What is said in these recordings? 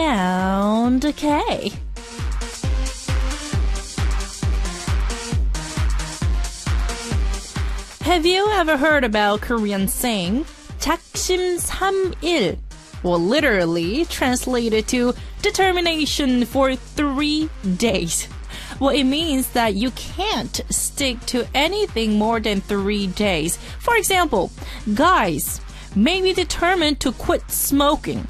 Sound K. Have you ever heard about Korean saying 작심 3일? Well, literally translated to determination for 3 days. Well, it means that you can't stick to anything more than 3 days. For example, guys may be determined to quit smoking.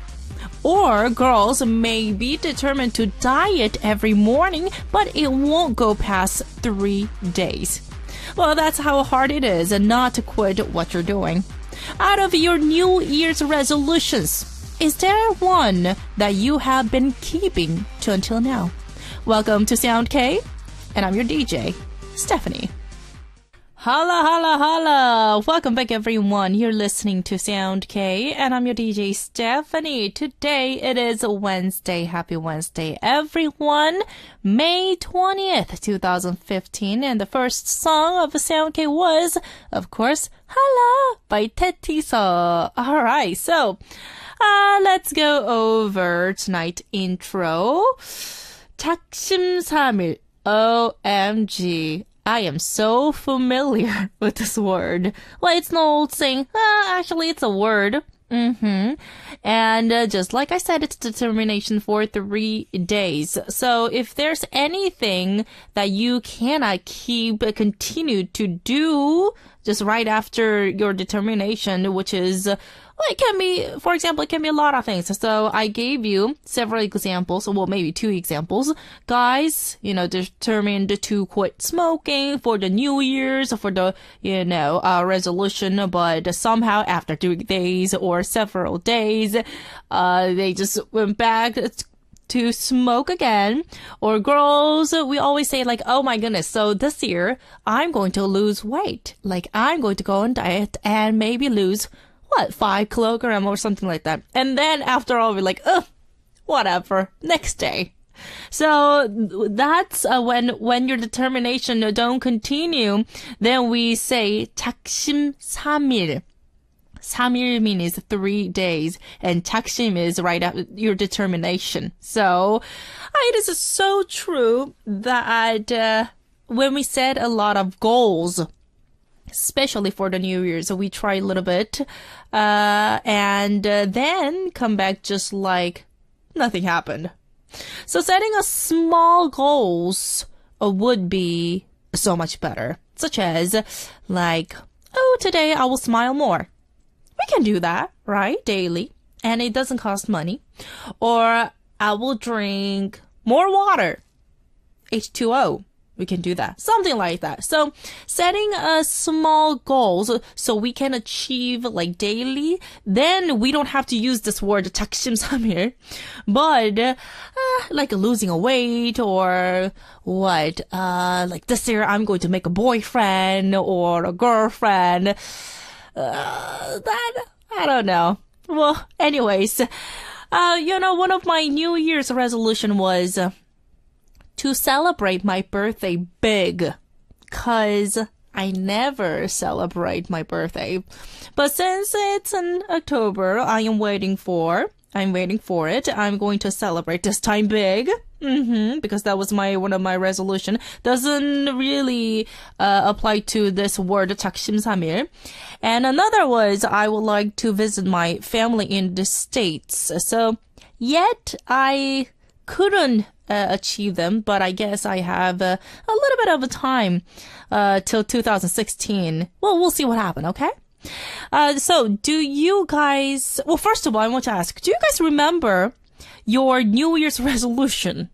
Or girls may be determined to diet every morning, but it won't go past 3 days. Well, that's how hard it is not to quit what you're doing. Out of your New Year's resolutions, is there one that you have been keeping to until now? Welcome to Sound K, and I'm your DJ, Stephanie. Holla, holla, holla! Welcome back, everyone. You're listening to Sound K, and I'm your DJ, Stephanie. Today, it is Wednesday. Happy Wednesday, everyone. May 20th, 2015, and the first song of Sound K was, of course, Holla by Tettiso. Alright, so, let's go over tonight's intro. 작심 3일. OMG. I am so familiar with this word. Well, it's an old saying. Actually, it's a word. And just like I said, it's determination for 3 days. So if there's anything that you cannot continue to do just right after your determination, which is, well, it can be, for example, it can be a lot of things. So I gave you several examples, well, maybe 2 examples. Guys, determined to quit smoking for the New Year's, for the, resolution, but somehow after 3 days or several days, they just went back to smoke again. Or girls, we always say like, oh my goodness, so this year I'm going to lose weight. Like I'm going to go on diet and maybe lose 5 kilograms or something like that. And then after all, we're like, whatever, next day. So that's when your determination don't continue, then we say 작심 3일. 3일 means 3 days, and 작심 is right after your determination. So it is so true that when we set a lot of goals, especially for the New Year's, we try a little bit, and then come back just like nothing happened. So setting a small goals would be so much better, such as like, today I will smile more. We can do that, right? Daily, and it doesn't cost money. Or I will drink more water, H2O. We can do that. Something like that. So setting a small goals so we can achieve like daily, then we don't have to use this word 작심 3일. But like losing a weight or what? Like this year I'm going to make a boyfriend or a girlfriend. That I don't know. Well, anyways, one of my New Year's resolution was to celebrate my birthday big, 'cause I never celebrate my birthday. But since it's in October, I'm waiting for it. I'm going to celebrate this time big. Because that was one of my resolution. Doesn't really apply to this word 작심 3일. And another was I would like to visit my family in the States. So yet I couldn't achieve them, but I guess I have a little bit of a time till 2016. Well, we'll see what happens, okay? So do you guys, well, first of all, I want to ask, do you guys remember your New Year's resolution?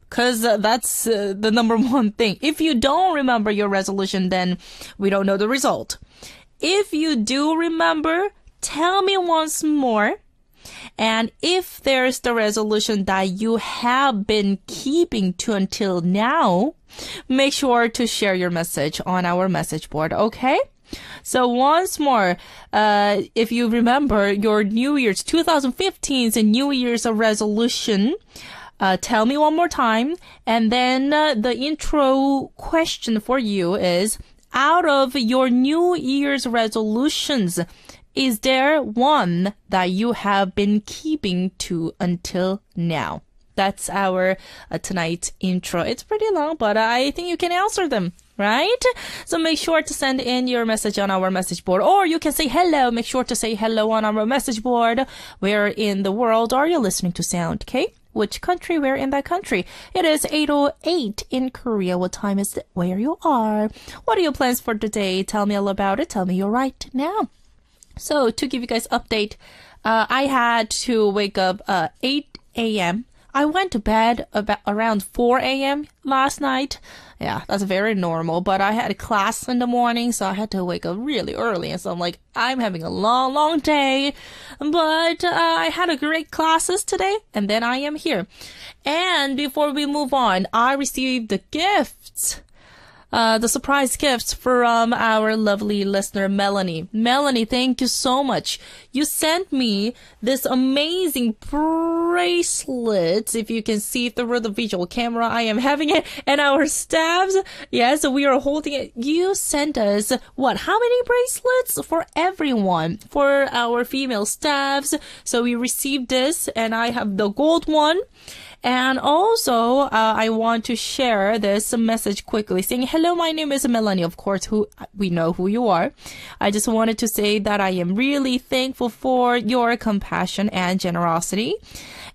Because that's the number one thing. If you don't remember your resolution, then we don't know the result. If you do remember, tell me once more. And if there's the resolution that you have been keeping to until now, make sure to share your message on our message board, okay? So once more, if you remember your New Year's 2015's New Year's resolution, tell me one more time. And then the intro question for you is, out of your New Year's resolutions, is there one that you have been keeping to until now? That's our tonight's intro. It's pretty long, but I think you can answer them, right? So make sure to send in your message on our message board, or you can say hello. Make sure to say hello on our message board. Where in the world are you listening to Sound K? Which country? Where in that country? It is 8:08 in Korea. What time is it where you are? What are your plans for today? Tell me all about it. Tell me you're right now. So to give you guys update, I had to wake up 8 a.m. I went to bed about around 4 a.m. last night. Yeah, that's very normal. But I had a class in the morning, so I had to wake up really early. And so I'm like, I'm having a long, long day. But I had a great classes today, and then I am here. And before we move on, I received the gifts. The surprise gifts from our lovely listener, Melanie. Melanie, thank you so much. You sent me this amazing bracelet. If you can see through the visual camera, I am having it. And our staffs, yes, we are holding it. You sent us, how many bracelets? For everyone, for our female staffs. So we received this, and I have the gold one. And also, I want to share this message quickly saying, hello, my name is Melanie. Of course, we know who you are. I just wanted to say that I am really thankful for your compassion and generosity.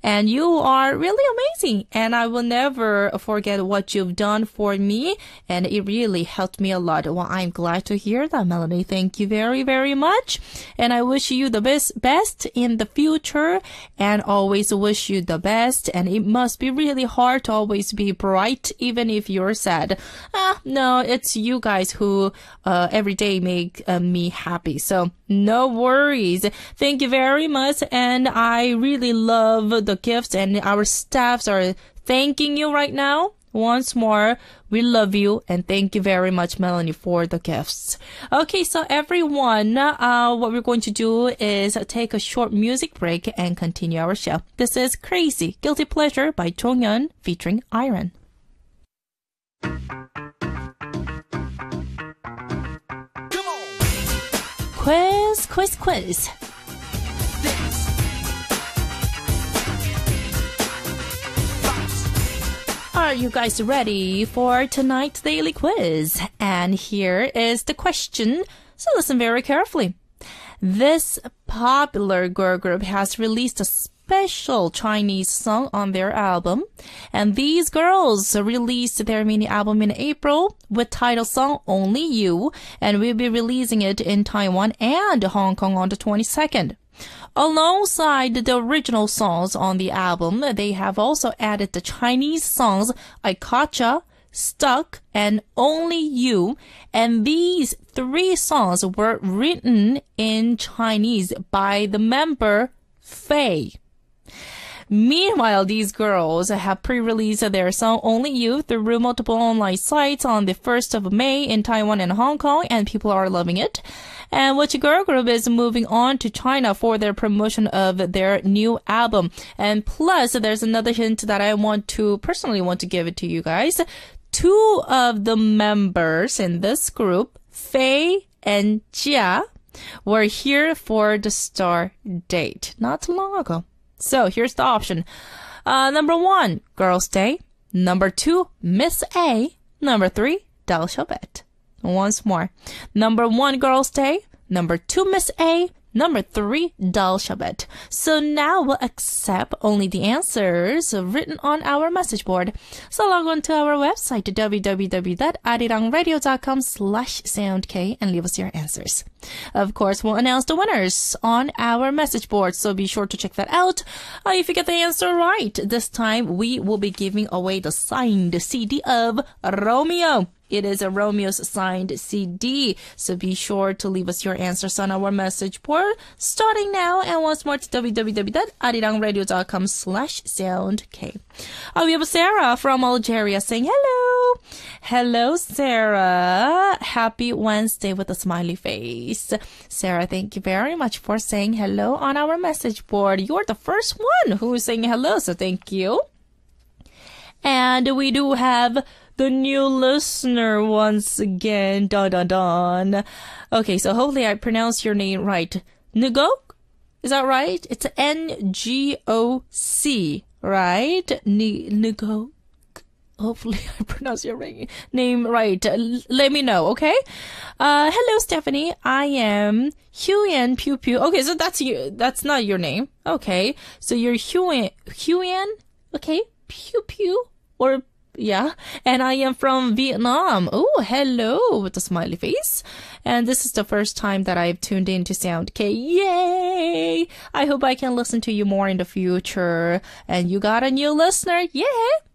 And you are really amazing. And I will never forget what you've done for me. And it really helped me a lot. Well, I'm glad to hear that, Melanie. Thank you very, very much. And I wish you the best in the future, and always wish you the best. And it must be really hard to always be bright, even if you're sad. No, it's you guys who every day make me happy. So no worries. Thank you very much. And I really love the gifts, and our staffs are thanking you right now. Once more, we love you, and thank you very much, Melanie, for the gifts. Okay, so everyone, what we're going to do is take a short music break and continue our show. This is Crazy Guilty Pleasure by Jonghyun featuring Iron. Quiz, quiz, quiz. Are you guys ready for tonight's daily quiz? And here is the question, so listen very carefully. This popular girl group has released a special Chinese song on their album, and these girls released their mini album in April with title song Only You, and we'll be releasing it in Taiwan and Hong Kong on the 22nd. Alongside the original songs on the album, they have also added the Chinese songs I Gotcha, Stuck, and Only You, and these three songs were written in Chinese by the member Faye. Meanwhile, these girls have pre-released their song Only You through multiple online sites on the 1st of May in Taiwan and Hong Kong, and people are loving it. And which girl group is moving on to China for their promotion of their new album. And plus, there's another hint that I personally want to give it to you guys. Two of the members in this group, Faye and Jia, were here for the star date not too long ago. So here's the option. Number 1, Girls' Day. Number 2, Miss A. Number 3, Dal Shabet. Once more. Number 1, Girls' Day. Number 2, Miss A. Number 3, Dal Shabet. So now we'll accept only the answers written on our message board. So log on to our website, www.arirangradio.com/soundk, and leave us your answers. Of course, we'll announce the winners on our message board, so be sure to check that out. If you get the answer right, this time we will be giving away the signed CD of Romeo. It is a Romeo's signed CD, so be sure to leave us your answers on our message board starting now, and once more to www.arirangradio.com/soundk. We have Sarah from Algeria saying hello. Hello, Sarah. Happy Wednesday with a smiley face. Sarah, thank you very much for saying hello on our message board. You're the first one who is saying hello, so thank you. And we do have the new listener once again. Dun dun dun. Okay, so hopefully I pronounced your name right. Ngoc? Is that right? It's Ngoc, right? Ngoc. Hopefully I pronounce your name right. Let me know, okay? Hello, Stephanie. I am Huyen Pew Pew. Okay, so that's you. That's not your name. Okay. So you're Huyen? Okay. Pew Pew? Or, yeah. And I am from Vietnam. Oh, hello, with a smiley face. And this is the first time that I've tuned in to Sound K. Yay! I hope I can listen to you more in the future. And you got a new listener. Yeah!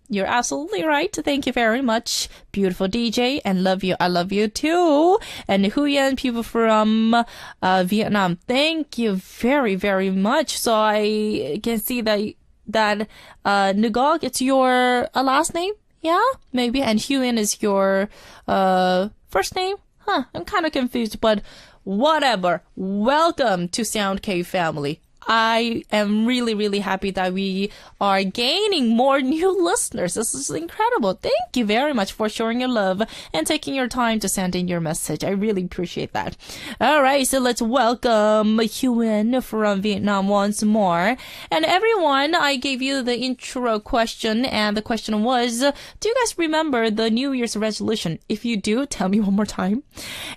You're absolutely right. Thank you very much. Beautiful DJ, and love you. I love you too. And Huyen, people from Vietnam. Thank you very, very much. So I can see that Ngoc, it's your last name? Yeah, maybe. And Huyen is your first name? Huh, I'm kind of confused, but whatever. Welcome to Sound K family. I am really, really happy that we are gaining more new listeners. This is incredible. Thank you very much for showing your love and taking your time to send in your message. I really appreciate that. All right, so let's welcome Huyen from Vietnam once more. And everyone, I gave you the intro question, and the question was, do you guys remember the New Year's resolution? If you do, tell me one more time.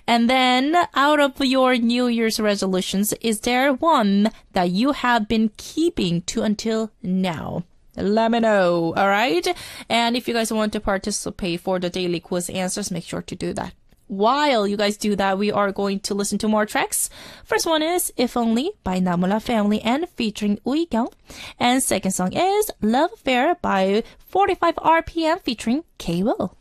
And then, out of your New Year's resolutions, is there one that you have been keeping to until now? Let me know, all right? And if you guys want to participate for the daily quiz answers, make sure to do that. While you guys do that, we are going to listen to more tracks. First one is If Only by Namula Family and featuring Uy Kyung. And second song is Love Affair by 45 RPM featuring K-Will.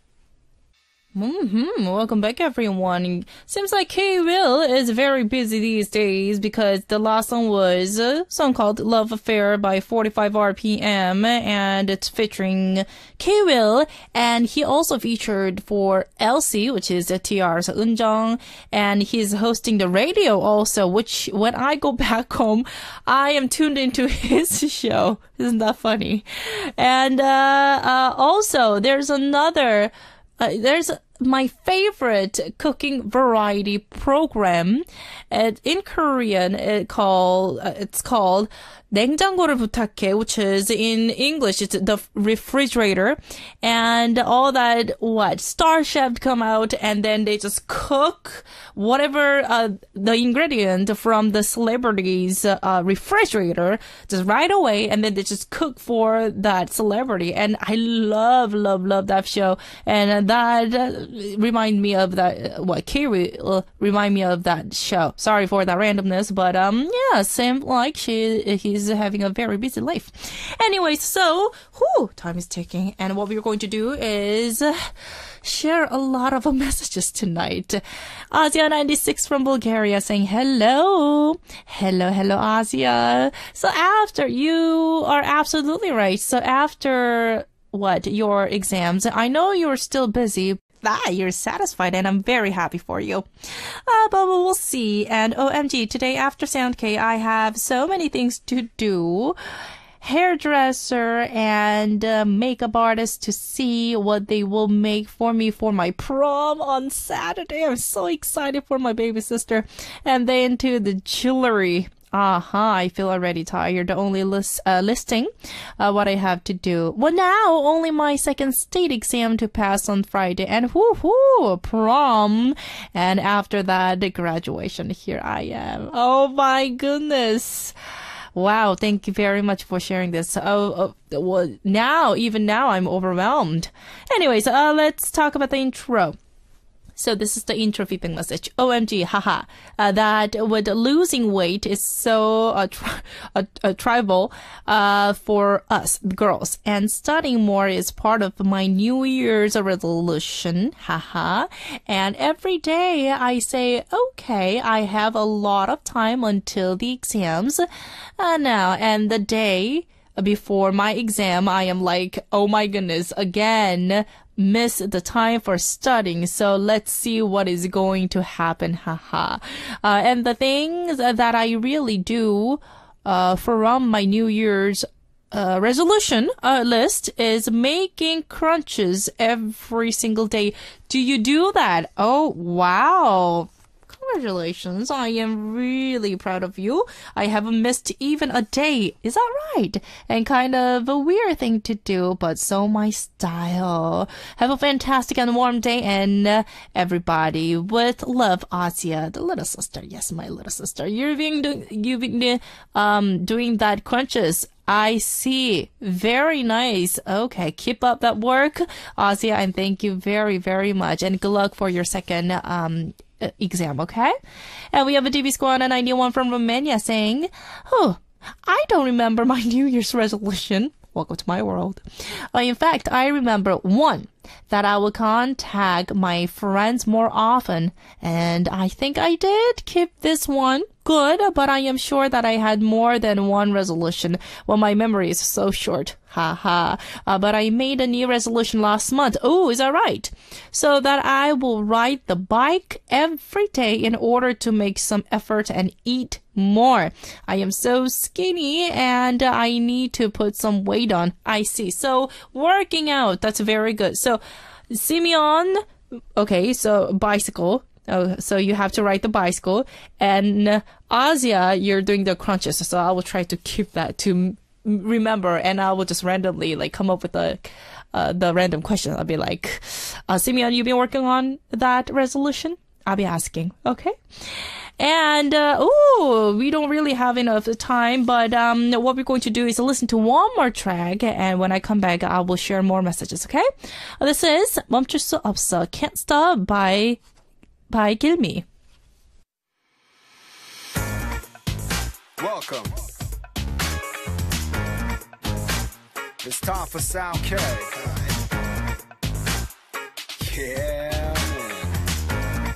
Welcome back, everyone. Seems like K-Will is very busy these days because the last song was a song called Love Affair by 45 RPM, and it's featuring K-Will, and he also featured for LC, which is TR's Eunjung, and he's hosting the radio also, which when I go back home, I am tuned into his show. Isn't that funny? And also, there's another... there's my favorite cooking variety program. In Korean, it's called 냉장고를 부탁해, which is in English, it's the refrigerator. And all that, Star Chef come out and then they just cook whatever the ingredient from the celebrity's refrigerator just right away, and then they just cook for that celebrity. And I love that show. And that remind me of that, Kiri remind me of that show. Sorry for that randomness, but yeah, same like he's having a very busy life. Anyways, so time is ticking, and what we're going to do is share a lot of messages tonight. Asia96 from Bulgaria saying hello. Hello, Asia. So after, you are absolutely right. So after your exams, I know you're still busy. You're satisfied, and I'm very happy for you. But we'll see. And OMG, today after Sound K, I have so many things to do. Hairdresser and makeup artist to see what they will make for me for my prom on Saturday. I'm so excited for my baby sister. And then to the jewelry. I feel already tired. Only listing what I have to do. Well, now only my second state exam to pass on Friday, and prom, and after that the graduation. Here I am. Oh my goodness. Wow, thank you very much for sharing this. Well, even now I'm overwhelmed. Anyways, let's talk about the intro. So this is the intro feedback message. OMG, haha. That with losing weight is so tribal for us girls, and studying more is part of my New Year's resolution. Haha. And every day I say, okay, I have a lot of time until the exams. Now, and the day before my exam, I am like, oh my goodness, again, miss the time for studying. So let's see what is going to happen. Haha. And the things that I really do from my New Year's resolution list is making crunches every single day. Do you do that? Oh, wow. Congratulations. I am really proud of you. I haven't missed even a day. Is that right? And kind of a weird thing to do, but so my style. Have a fantastic and warm day, and everybody, with love, Asia, the little sister. Yes, my little sister. You've been doing that crunches. I see. Very nice. Okay, keep up that work, Asia, and thank you very, very much. And good luck for your second exam, okay? And we have a DB score on a 91 from Romania saying, oh, I don't remember my New Year's resolution. Welcome to my world. In fact, I remember one, that I will contact my friends more often. And I think I did keep this one good, but I am sure that I had more than one resolution. Well, my memory is so short. Haha. But I made a new resolution last month. Oh, is that right? So that I will ride the bike every day in order to make some effort and eat more. I am so skinny and I need to put some weight on. I see. So working out, that's very good. So Simeon, okay, so bicycle. Oh, so you have to ride the bicycle. And Asia, you're doing the crunches. So I will try to keep that to remember, and I will just randomly like come up with the random question. I'll be like, Simeon, you been working on that resolution? I'll be asking. Okay. And, we don't really have enough time, but, what we're going to do is listen to one more track, and when I come back, I will share more messages, okay? This is 멈출 수 없어, Can't Stop by Gilmy. Welcome. It's time for Sound K. Yeah, man.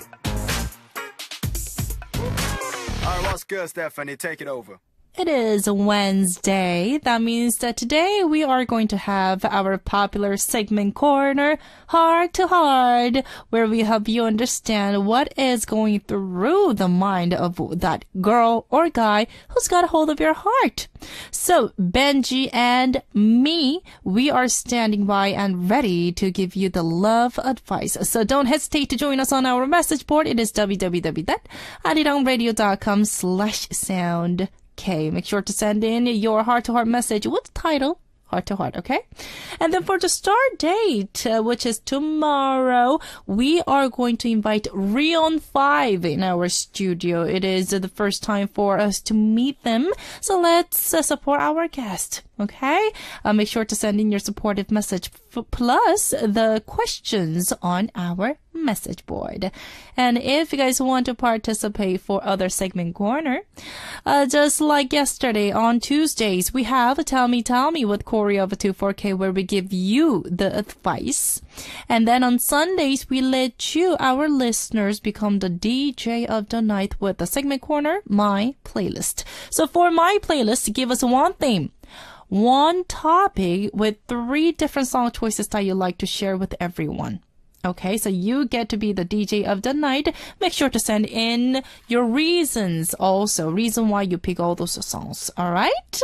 All right, what's good, Stephanie? Take it over. It is Wednesday. That means that today we are going to have our popular segment corner, Heart to Heart, where we help you understand what is going through the mind of that girl or guy who's got a hold of your heart. So Benji and me, we are standing by and ready to give you the love advice. So don't hesitate to join us on our message board. It is www.arirangradio.com/sound. Okay, make sure to send in your heart-to-heart message with the title, Heart to Heart, okay? And then for the start date, which is tomorrow, we are going to invite Rion 5 in our studio. It is the first time for us to meet them, so let's support our guest, okay? Make sure to send in your supportive message plus the questions on our message board. And if you guys want to participate for other segment corner, just like yesterday on Tuesdays, we have Tell Me with Corey of 24K, where we give you the advice. And then on Sundays, we let you, our listeners, become the DJ of the night with the segment corner, My Playlist. So for My Playlist, give us one theme, one topic with 3 different song choices that you like to share with everyone. Okay, so you get to be the DJ of the night. Make sure to send in your reasons also. Reason why you pick all those songs. All right?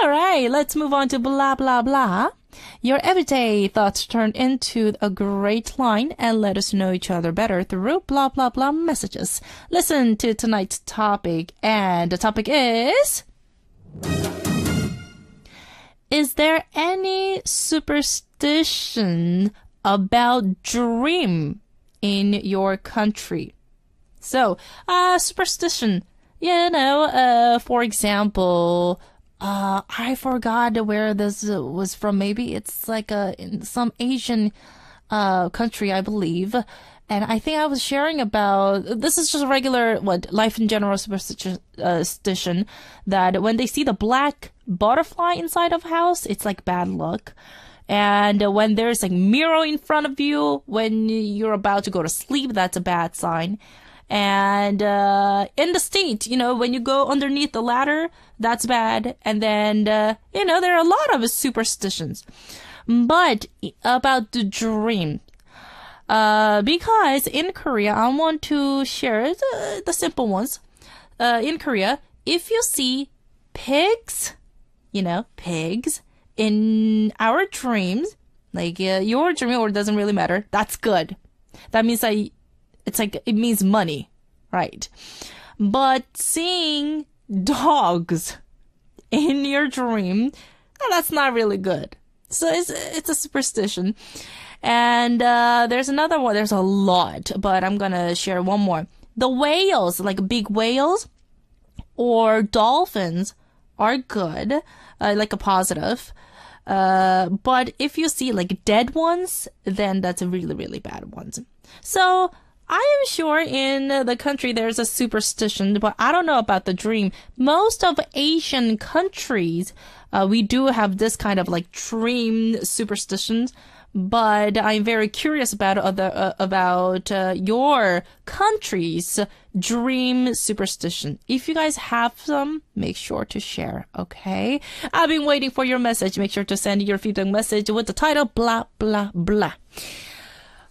All right, let's move on to blah, blah, blah. Your everyday thoughts turn into a great line and let us know each other better through blah, blah, blah messages. Listen to tonight's topic, and the topic is there any superstition about dream in your country? So, superstition, for example, I forgot where this was from. Maybe it's like in some Asian country, I believe. And I think I was sharing about, this is just a regular, life in general superstition, that when they see the black butterfly inside of a house, it's like bad luck. And when there's like mirror in front of you when you're about to go to sleep, that's a bad sign. And in the state, when you go underneath the ladder, that's bad. And then, there are a lot of superstitions. But about the dream, because in Korea, I want to share the simple ones. In Korea, if you see pigs, pigs, in our dreams, like your dream, or it doesn't really matter, that's good. That means it means money. right? But seeing dogs in your dream, that's not really good. So it's a superstition. And there's another one. There's a lot, but I'm going to share one more. The whales, like big whales or dolphins, are good, like a positive. But if you see like dead ones, then that's a really, really bad ones. So I am sure in the country there's a superstition, but I don't know about the dream. Most of Asian countries, we do have this kind of like dream superstitions. But I'm very curious about your country's dream superstition. If you guys have some, make sure to share, okay? I've been waiting for your message. Make sure to send your feedback message with the title, blah, blah, blah.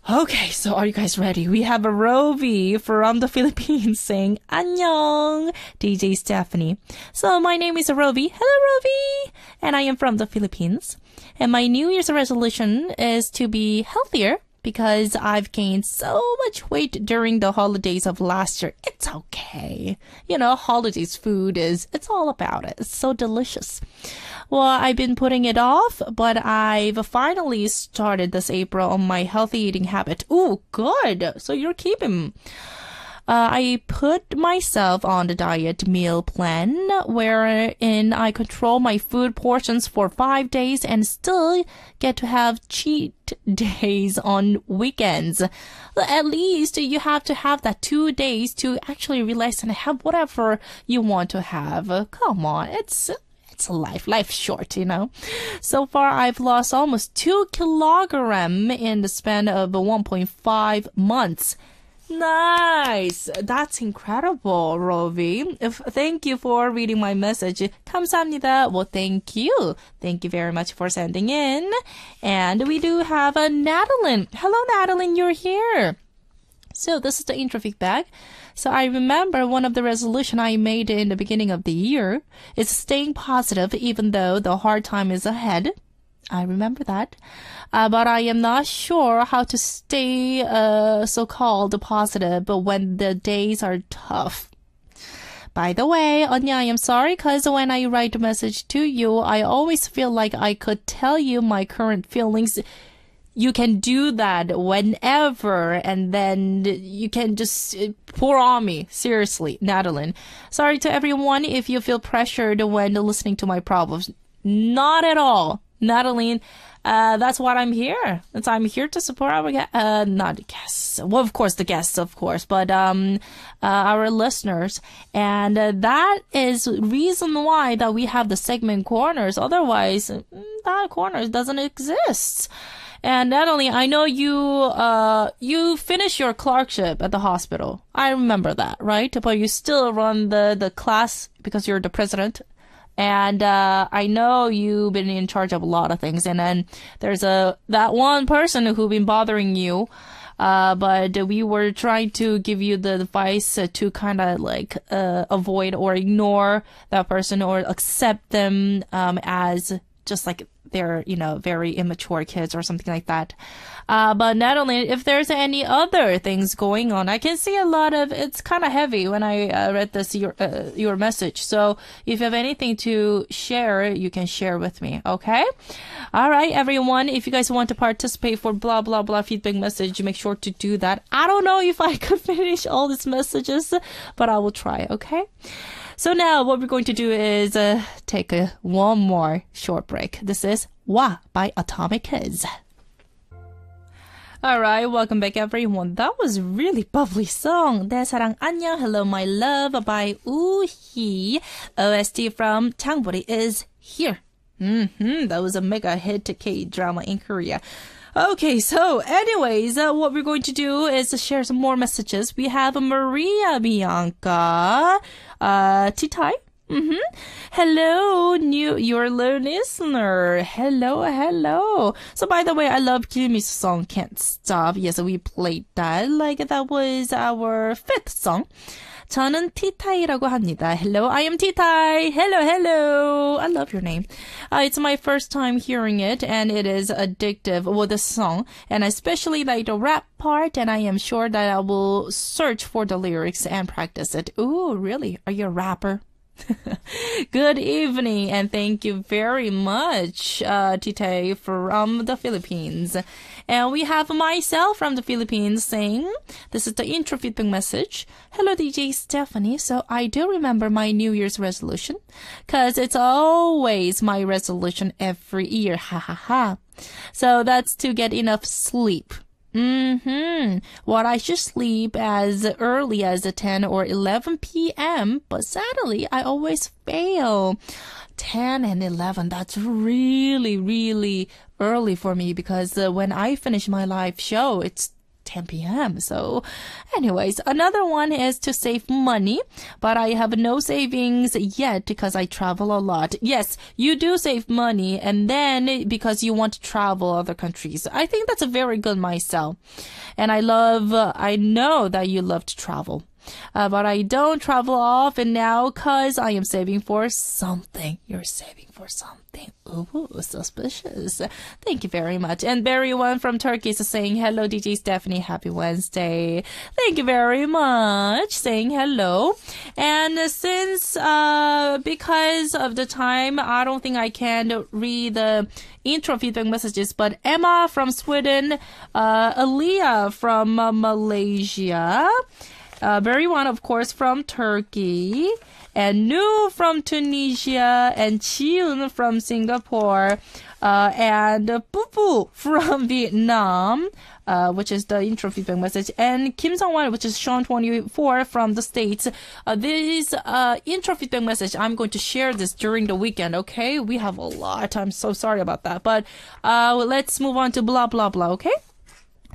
Okay, so are you guys ready? We have a Rovi from the Philippines saying, 안녕, DJ Stephanie. So my name is Rovi. Hello, Rovi. And I am from the Philippines. And my New Year's resolution is to be healthier because I've gained so much weight during the holidays of last year. It's okay. You know, holidays food it's all about it. It's so delicious. Well, I've been putting it off, but I've finally started this April on my healthy eating habit. Ooh, good. So you're keeping... I put myself on the diet meal plan wherein I control my food portions for 5 days and still get to have cheat days on weekends. At least you have to have that 2 days to actually relax and have whatever you want to have. Come on, it's life's short, you know. So far, I've lost almost 2 kilograms in the span of 1.5 months. Nice. That's incredible, Rovi. Thank you for reading my message. 감사합니다. Well, thank you. Thank you very much for sending in. And we do have a Natalie. Hello, Natalie. You're here. So this is the intro feedback. So I remember one of the resolution I made in the beginning of the year is staying positive even though the hard time is ahead. I remember that. But I am not sure how to stay so-called positive when the days are tough. By the way, Anya, I am sorry because when I write a message to you, I always feel like I could tell you my current feelings. You can do that whenever, and then you can just pour on me. Seriously, Natalie. Sorry to everyone if you feel pressured when listening to my problems. Not at all. Natalie, that's what I'm here. I'm here to support our not guests. Well, of course, the guests, of course, but our listeners. And that is reason why that we have the segment corners. Otherwise, that corners doesn't exist. And Natalie, I know you finished your clerkship at the hospital. I remember that, right? But you still run the class because you're the president. And I know you've been in charge of a lot of things. And then there's that one person who's been bothering you. But we were trying to give you the advice to kind of like avoid or ignore that person or accept them as just like they're, very immature kids or something like that. But not only, if there's any other things going on, I can see a lot of, it's kind of heavy when I read your message. So if you have anything to share, you can share with me. Okay. All right, everyone. If you guys want to participate for blah, blah, blah feedback message, make sure to do that. I don't know if I could finish all these messages, but I will try. Okay. So now what we're going to do is take one more short break. This is Wa by Atomic Kids. Alright, welcome back everyone. That was really bubbly song. 내 사랑 안녕, hello my love by Uhi. OST from 장보리 is here. That was a mega hit K-drama in Korea. Okay, so anyways, what we're going to do is share some more messages. We have Maria Bianca, Titai. Hello, your listener. Hello. So by the way, I love Jimmy's song, Can't Stop. Yes, we played that. Like that was our 5th song. 저는 티타이라고 합니다. Hello, I am Titai. Hello, hello. I love your name. It's my first time hearing it, and it is addictive with the song, and I especially like the rap part, and I am sure that I will search for the lyrics and practice it. Ooh, really? Are you a rapper? Good evening, and thank you very much, Tite from the Philippines. And we have myself from the Philippines saying, this is the intro feedback message. Hello, DJ Stephanie. So I do remember my New Year's resolution, because it's always my resolution every year. Ha ha ha. So that's to get enough sleep. Well, I should sleep as early as 10 or 11 p.m., but sadly, I always fail. 10 and 11, that's really, really early for me because when I finish my live show, it's 10 p.m. So anyways, another one is to save money, but I have no savings yet because I travel a lot. Yes, you do save money, and then because you want to travel other countries. I think that's a very good mindset. And I know that you love to travel. But I don't travel often now because I am saving for something. You're saving for something. Ooh, suspicious. Thank you very much. And Barry1 from Turkey is saying, hello, DJ Stephanie. Happy Wednesday. Thank you very much. Saying hello. And since, because of the time, I don't think I can read the intro feedback messages, but Emma from Sweden, Aliyah from Malaysia, Barry1, of course, from Turkey, and Nu from Tunisia, and Chiun from Singapore, and Pupu from Vietnam, which is the intro feedback message, and Kim Song-wan, which is Sean24 from the States. This intro feedback message, I'm going to share this during the weekend, okay? We have a lot. I'm so sorry about that. But let's move on to blah, blah, blah, okay?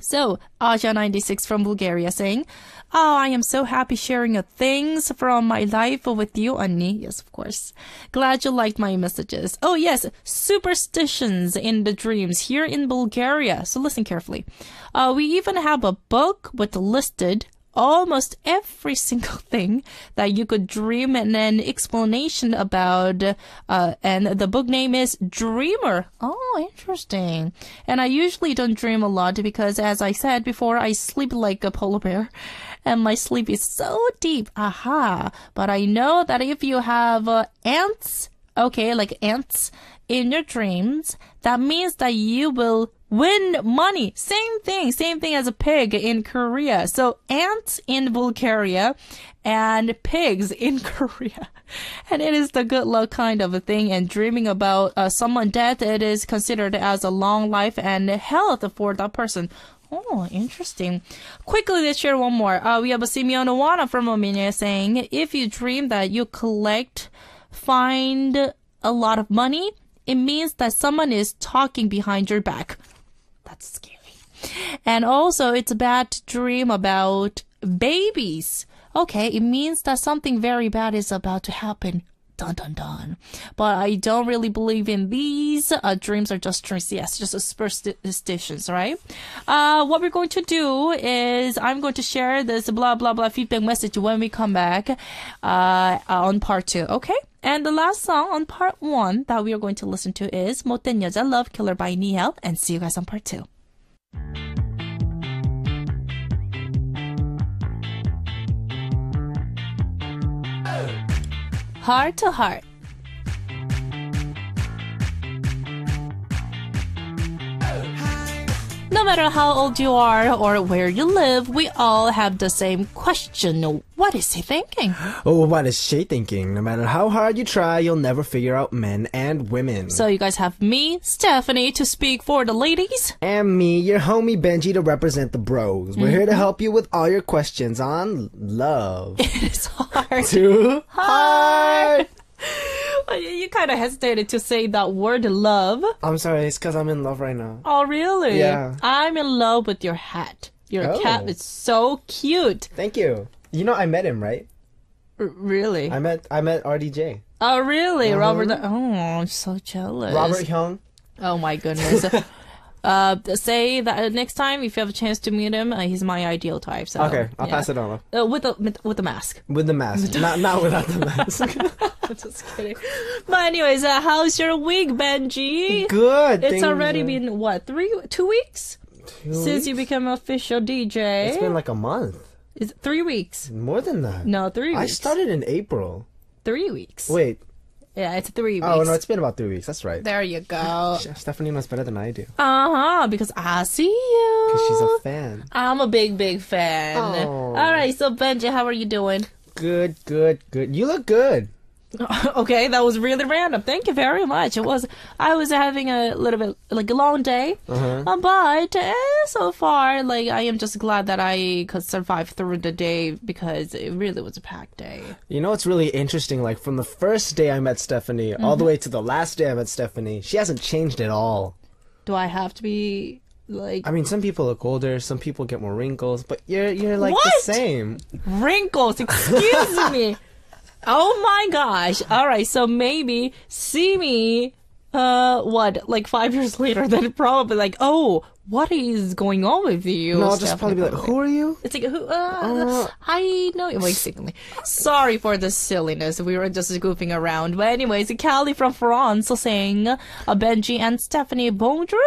So, Aja96 from Bulgaria saying, oh, I am so happy sharing things from my life with you, Annie. Yes, of course. Glad you liked my messages. Oh, yes, superstitions in the dreams here in Bulgaria. So listen carefully. We even have a book with listed almost every single thing that you could dream and an explanation about, and the book name is Dreamer. Oh, interesting. And I usually don't dream a lot because, as I said before, I sleep like a polar bear and my sleep is so deep. Aha. But I know that if you have ants, okay, like ants in your dreams, that means that you will win money. Same thing as a pig in Korea. So ants in Bulgaria and pigs in Korea. And it is the good luck kind of a thing. And dreaming about someone dead, it is considered as a long life and health for that person. Oh, interesting. Quickly, let's share one more. We have a Simeon Owana from Romania saying, if you dream that you find a lot of money, it means that someone is talking behind your back. That's scary. And also, it's bad to dream about babies. Okay, it means that something very bad is about to happen. Dun, dun, dun. But I don't really believe in these. Dreams are just dreams. Yes, just superstitions, right? What we're going to do is I'm going to share this blah, blah, blah feedback message when we come back on part 2, okay? And the last song on part 1 that we are going to listen to is 못된 여자 Love Killer by Niel. And see you guys on part 2. Heart to heart. No matter how old you are or where you live, we all have the same question. What is he thinking? Oh, what is she thinking? No matter how hard you try, you'll never figure out men and women. So you guys have me, Stephanie, to speak for the ladies. And me, your homie Benji, to represent the bros. We're here to help you with all your questions on love. It is hard. Too hard. You kind of hesitated to say that word love. I'm sorry, it's because I'm in love right now. Oh, really? Yeah. I'm in love with your hat. Your cat is so cute. Thank you. You know, I met him, right? Really? I met RDJ. Oh, really? Robert? Oh, I'm so jealous. Robert Hyung. Oh, my goodness. say that next time if you have a chance to meet him, he's my ideal type. So Okay, I'll pass it on. with the mask. With the mask, not without the mask. Just kidding. But anyways, how's your week, Benji? Good. It's already been what 2 weeks since you became an official DJ. It's been like a month. Is it 3 weeks? More than that. No, 3 weeks. I started in April. 3 weeks. Wait. Yeah, it's 3 weeks. Oh no, it's been about 3 weeks. That's right. There you go. Stephanie knows better than I do. Because I see you. Because she's a fan. I'm a big fan. Oh. All right, so Benji, how are you doing? Good. You look good. Okay, that was really random. Thank you very much. I was having a little bit like a long day, but so far, like I am just glad that I could survive through the day because it really was a packed day. You know what's really interesting? Like from the first day I met Stephanie all the way to the last day I met Stephanie, she hasn't changed at all. Do I have to be like? I mean, some people look older, some people get more wrinkles, but you're like What? the same. Wrinkles? Excuse me. Oh my gosh. Alright, so maybe see me, like 5 years later, then probably like, oh, what is going on with you? No, I'll just probably be like, who are you? It's like, who, I know you, basically. Sorry for the silliness. We were just goofing around. But anyways, Callie from France saying, Benji and Stephanie, bonjour.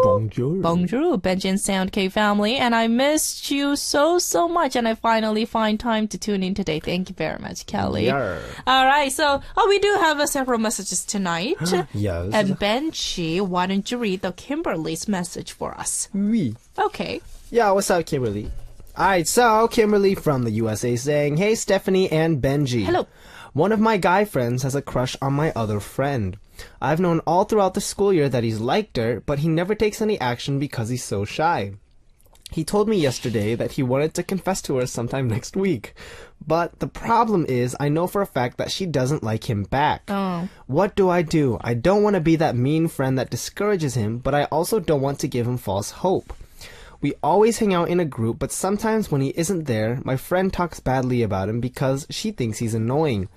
Bonjour. Bonjour, Benji and Sound K family. And I missed you so much. And I finally find time to tune in today. Thank you very much, Callie. Yeah. All right, so, we do have several messages tonight. Yes. And Benji, why don't you read the Kimberly's message for us? Oui. Okay. Yeah, what's up, Kimberly? Alright, so Kimberly from the USA saying, hey, Stephanie and Benji. Hello. One of my guy friends has a crush on my other friend. I've known all throughout the school year that he's liked her, but he never takes any action because he's so shy. He told me yesterday that he wanted to confess to her sometime next week. But the problem is, I know for a fact that she doesn't like him back. Oh. What do? I don't want to be that mean friend that discourages him, but I also don't want to give him false hope. We always hang out in a group, but sometimes when he isn't there, my friend talks badly about him because she thinks he's annoying.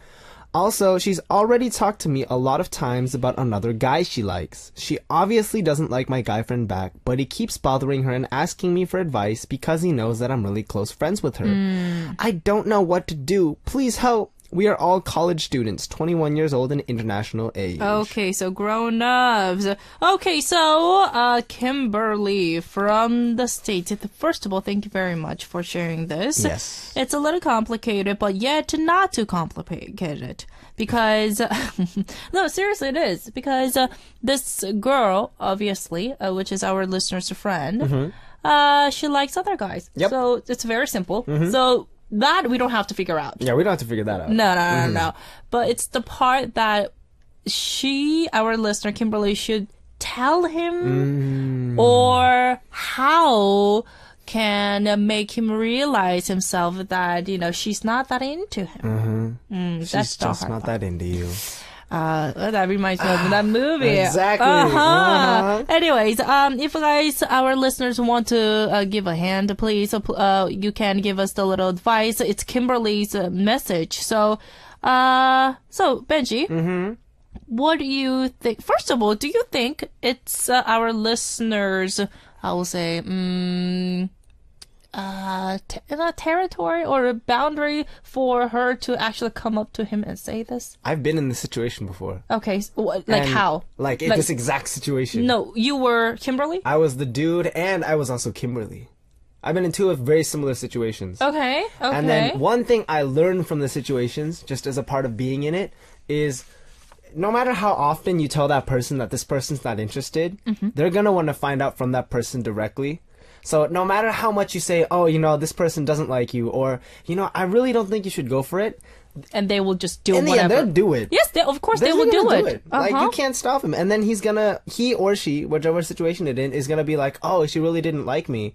Also, she's already talked to me a lot of times about another guy she likes. She obviously doesn't like my guy friend back, but he keeps bothering her and asking me for advice because he knows that I'm really close friends with her. I don't know what to do. Please help. We are all college students, 21 years old and international age. Okay, so grown-ups. Okay, so, Kimberly from the States. First of all, thank you very much for sharing this. Yes. It's a little complicated, but yet not too complicated. Because, no, seriously it is. Because this girl, obviously, which is our listener's friend, she likes other guys. Yep. So, it's very simple. So, that we don't have to figure out. Yeah, we don't have to figure that out. No. But it's the part that our listener, Kimberly, should tell him or how can make him realize himself that, she's not that into him. She's That's the just hard not part. that into you. That reminds me of that movie. Exactly. Anyways, if guys, our listeners want to give a hand, please, you can give us the little advice. It's Kimberly's message. So Benji, what do you think? First of all, do you think it's our listeners, I will say, territory or a boundary for her to actually come up to him and say this? I've been in this situation before. Okay, so And, how? Like in this exact situation. No, you were Kimberly? I was the dude and I was also Kimberly. I've been in two of very similar situations. Okay. And then one thing I learned from the situations, just as a part of being in it, is no matter how often you tell that person that this person's not interested, they're going to want to find out from that person directly. So no matter how much you say, oh, this person doesn't like you, or, I really don't think you should go for it. And they will just do whatever. whatever. They'll do it. Yes, of course they will do it. Like, you can't stop him. And then he or she, whichever situation it in, is going to be like, oh, she really didn't like me.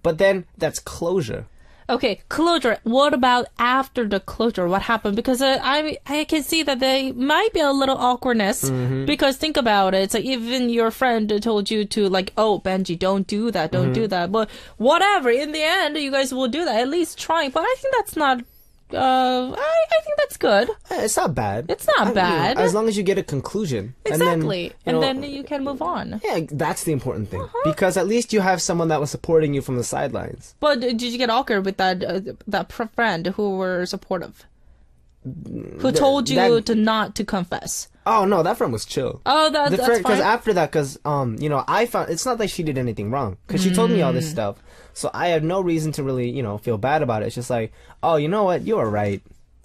But then that's closure. Okay, closure. What about after the closure? What happened? Because I can see that there might be a little awkwardness. Because think about it. So even your friend told you to oh, Benji, don't do that. Don't do that. But whatever. In the end, you guys will do that. At least trying. But I think that's not I think that's good. It's not bad. It's not bad. As long as you get a conclusion. Exactly. And then you can move on. Yeah, that's the important thing. Because at least you have someone that was supporting you from the sidelines. But did you get awkward with that friend who were supportive? Who told you not to confess? Oh, no, that friend was chill. Oh, that's fine. Because after that, I found, it's not like she did anything wrong. Because she told me all this stuff. So I have no reason to really, feel bad about it. It's just like, oh, you know what? You were right.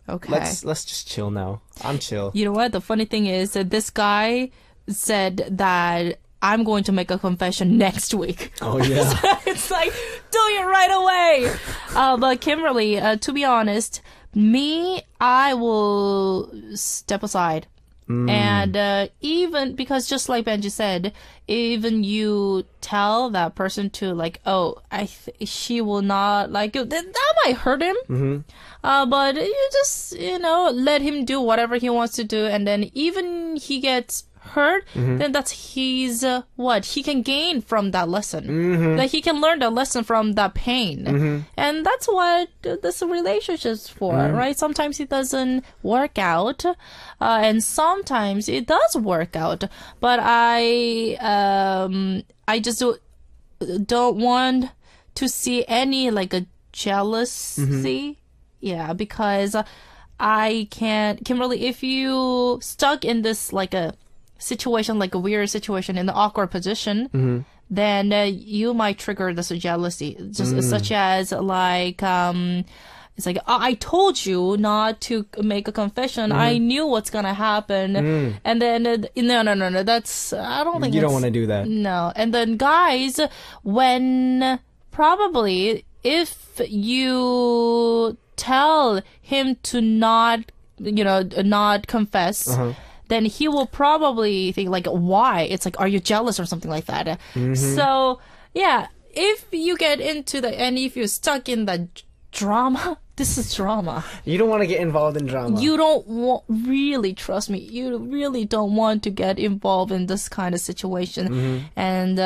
Okay. Let's just chill now. I'm chill. You know what? The funny thing is that this guy said that I'm going to make a confession next week. Oh, yeah. So it's like, do it right away. But Kimberly, to be honest, I will step aside. And even because just like Benji said, even you tell that person to like, oh, she will not like you, that might hurt him. But you just, let him do whatever he wants to do. And then even he gets hurt, then that's his what he can gain from that lesson. That he can learn the lesson from that pain. And that's what this relationship's for, right? Sometimes it doesn't work out, and sometimes it does work out. But I just don't want to see any like a jealousy. Yeah, because I can't, Kimberly, if you stuck in this like a situation, like a weird situation in the awkward position, then you might trigger this jealousy, just such as like it's like, I told you not to make a confession. I knew what's gonna happen, and then no, that's, I don't think you don't want to do that. No. And then guys, when probably if you tell him to not confess, then he will probably think like, why? It's like, are you jealous or something like that? So yeah, if you get into and if you're stuck in the drama, this is drama. You don't want to get involved in drama. You don't really, trust me, you really don't want to get involved in this kind of situation. And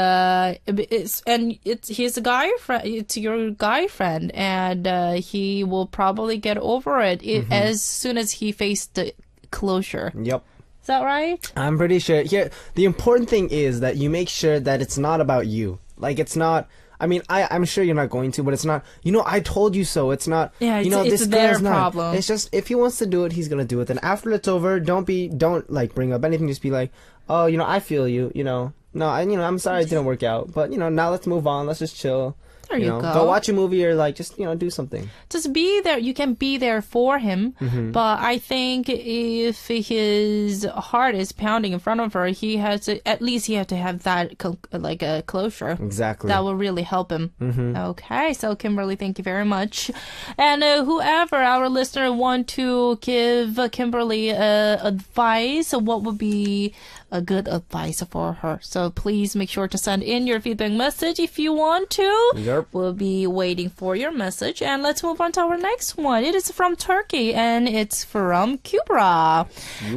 he's a guy friend, it's your guy friend, and he will probably get over it as soon as he faced the closure. Yep. Is that right? I'm pretty sure. Here, the important thing is that you make sure that it's not about you. Like, it's not, I mean, I'm sure you're not going to, but it's not, I told you so. It's not, it's this their girl's not. problem. It's just, if he wants to do it, he's going to do it. And after it's over, don't like bring up anything. Just be like, oh, I feel you, No, I'm sorry it didn't work out. But, now let's move on. Let's just chill. There you go. Go watch a movie or like just do something. Just be there. You can be there for him. But I think if his heart is pounding in front of her, he has to have that like a closure. Exactly. That will really help him. Okay, so Kimberly, thank you very much. And whoever our listener want to give Kimberly advice, what would be a good advice for her? So please make sure to send in your feedback message if you want to. Yep. We'll be waiting for your message. And let's move on to our next one. It is from Turkey and it's from Kubra.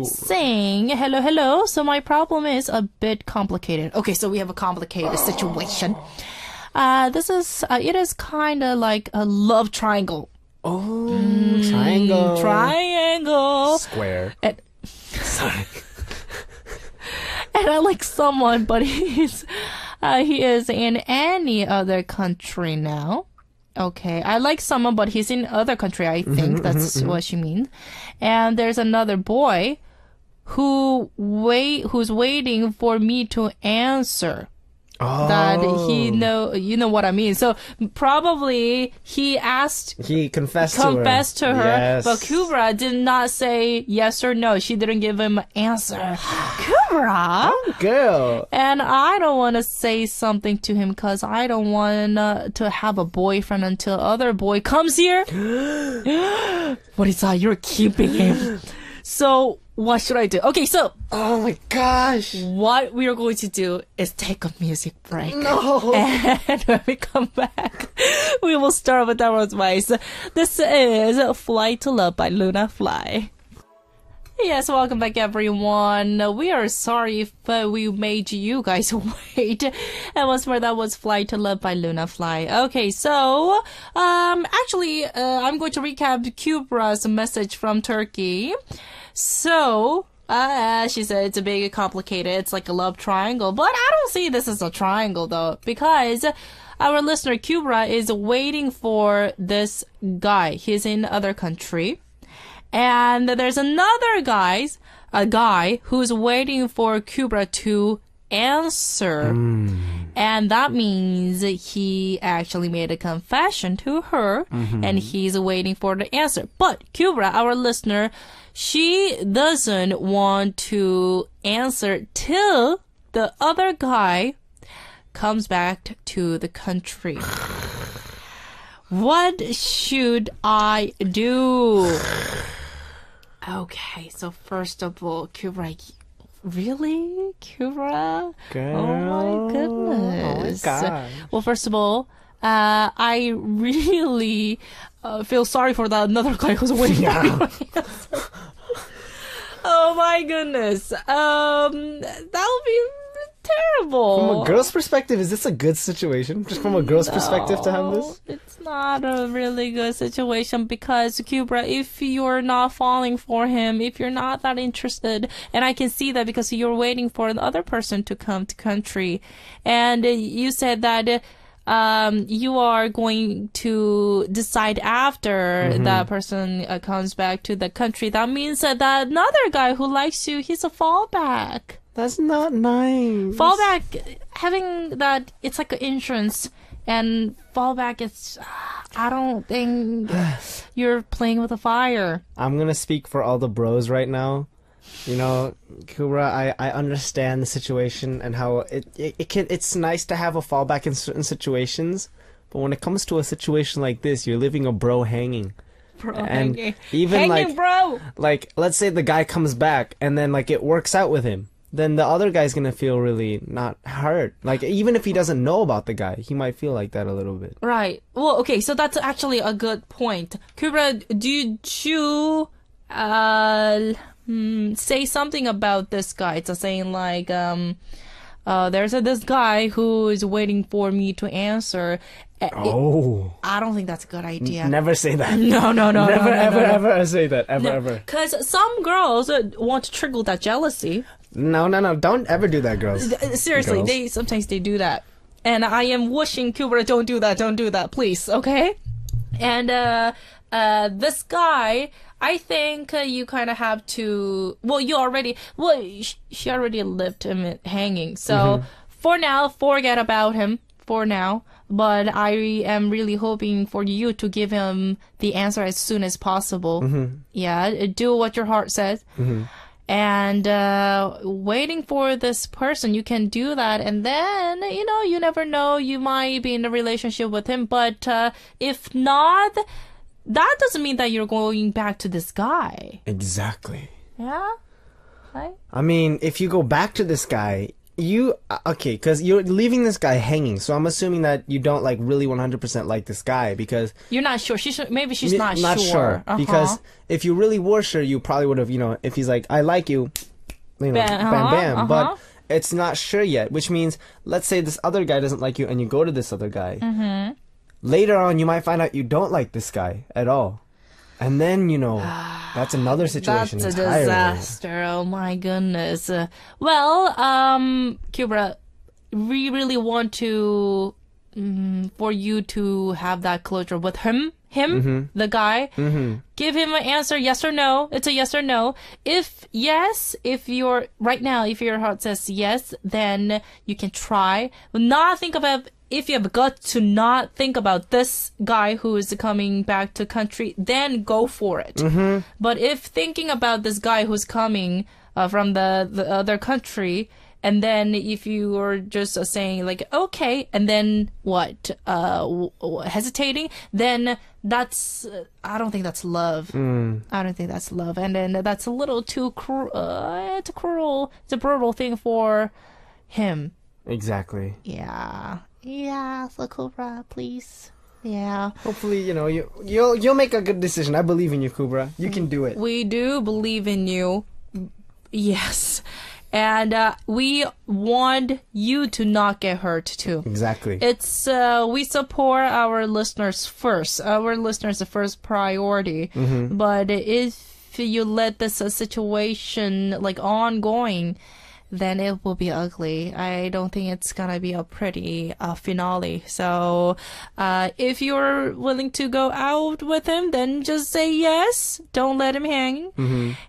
Saying, hello. So my problem is a bit complicated. Okay, so we have a complicated situation. It is kind of like a love triangle. Oh, triangle. Triangle. Square. Sorry. And I like someone, but he is in any other country now. Okay, I like someone, but he's in other country. I think that's what she means. And there's another boy who's waiting for me to answer. Oh. That you know what I mean. So probably he confessed to her. Yes. But Kubra did not say yes or no. She didn't give him an answer. Kubra, oh, girl. And I don't want to say something to him because I don't want to have a boyfriend until other boy comes here. What is that? You're keeping him. So what should I do? Okay, so oh my gosh, what we are going to do is take a music break. No. And when we come back, we will start with our advice. This is Fly to Love by Luna Fly. Yes, welcome back, everyone. We are sorry if we made you guys wait. And once more, that was Fly to Love by Luna Fly. Okay, so, actually, I'm going to recap Kubra's message from Turkey. So, she said it's a bit complicated. It's like a love triangle. But I don't see this as a triangle, though, because our listener, Kubra, is waiting for this guy. He's in other country. And there's another a guy who's waiting for Kubra to answer. And that means he actually made a confession to her, and he's waiting for the answer. But Kubra, our listener, she doesn't want to answer till the other guy comes back to the country. What should I do? Okay, so first of all, Kubra, really? Kubra? Girl. Oh my goodness. Oh my God. Well, first of all, I really feel sorry for that another guy who's waiting for you. Oh my goodness. That would be terrible. From a girl's perspective, is this a good situation? Just from a girl's perspective to have this? It's not a really good situation because, Kubra, if you're not falling for him, if you're not that interested, and I can see that because you're waiting for the other person to come to country, and you said that you are going to decide after that person comes back to the country. That means that another guy who likes you, he's a fallback. That's not nice. Fallback, having that, it's like an insurance. And fallback, it's, I don't think you're playing with a fire. I'm gonna speak for all the bros right now. You know, Kubra, I understand the situation and how it's nice to have a fallback in certain situations. But when it comes to a situation like this, you're leaving a bro hanging. Bro, And hanging. even Hanging, bro! like, let's say the guy comes back and then, like, it works out with him. Then the other guy's gonna feel really not hurt. Like, even if he doesn't know about the guy, he might feel like that a little bit. Right. Well, okay, so that's actually a good point. Kubra, did you say something about this guy? It's saying like, there's this guy who is waiting for me to answer. I don't think that's a good idea. Never say that. No. Never, ever say that. Ever. Because some girls want to trigger that jealousy. No. Don't ever do that, girls. Seriously, Girls. sometimes they do that. And I am wishing Kubra, don't do that, please, okay? And this guy, I think you kind of have to, she already left him hanging. So for now, forget about him for now. But I am really hoping for you to give him the answer as soon as possible. Yeah, do what your heart says. And waiting for this person, you can do that. And then, you never know, you might be in a relationship with him. But if not, that doesn't mean that you're going back to this guy. Exactly. Yeah? Right? I mean, if you go back to this guy, because you're leaving this guy hanging, so I'm assuming that you don't, like, really 100% like this guy, because you're not sure. Maybe she's not sure. Because if you really were sure, you probably would have, if he's like, I like you, bam. But it's not sure yet, which means, let's say this other guy doesn't like you and you go to this other guy. Later on, you might find out you don't like this guy at all. And then, that's another situation. That's a entirely. disaster. Oh my goodness. Kubra, we really want to, for you to have that closure with him, the guy. Give him an answer, yes or no. It's a yes or no. If yes, if your heart says yes, then you can try. Not think about, if you have got to not think about this guy who is coming back to country, then go for it. But if thinking about this guy who's coming from the other country, and then if you are just saying like, okay, and then what, hesitating, then that's, I don't think that's love. I don't think that's love. And then that's a little too cruel. It's cruel. It's a brutal thing for him. Exactly. Yeah, Sakura, please. Yeah. Hopefully, you'll make a good decision. I believe in you, Kubra. You can do it. We do believe in you. Yes. And we want you to not get hurt too. Exactly. It's we support our listeners first. Our listeners are first priority. But if you let this situation like ongoing, then it will be ugly. I don't think it's gonna be a pretty finale. So if you're willing to go out with him, then just say yes. Don't let him hang.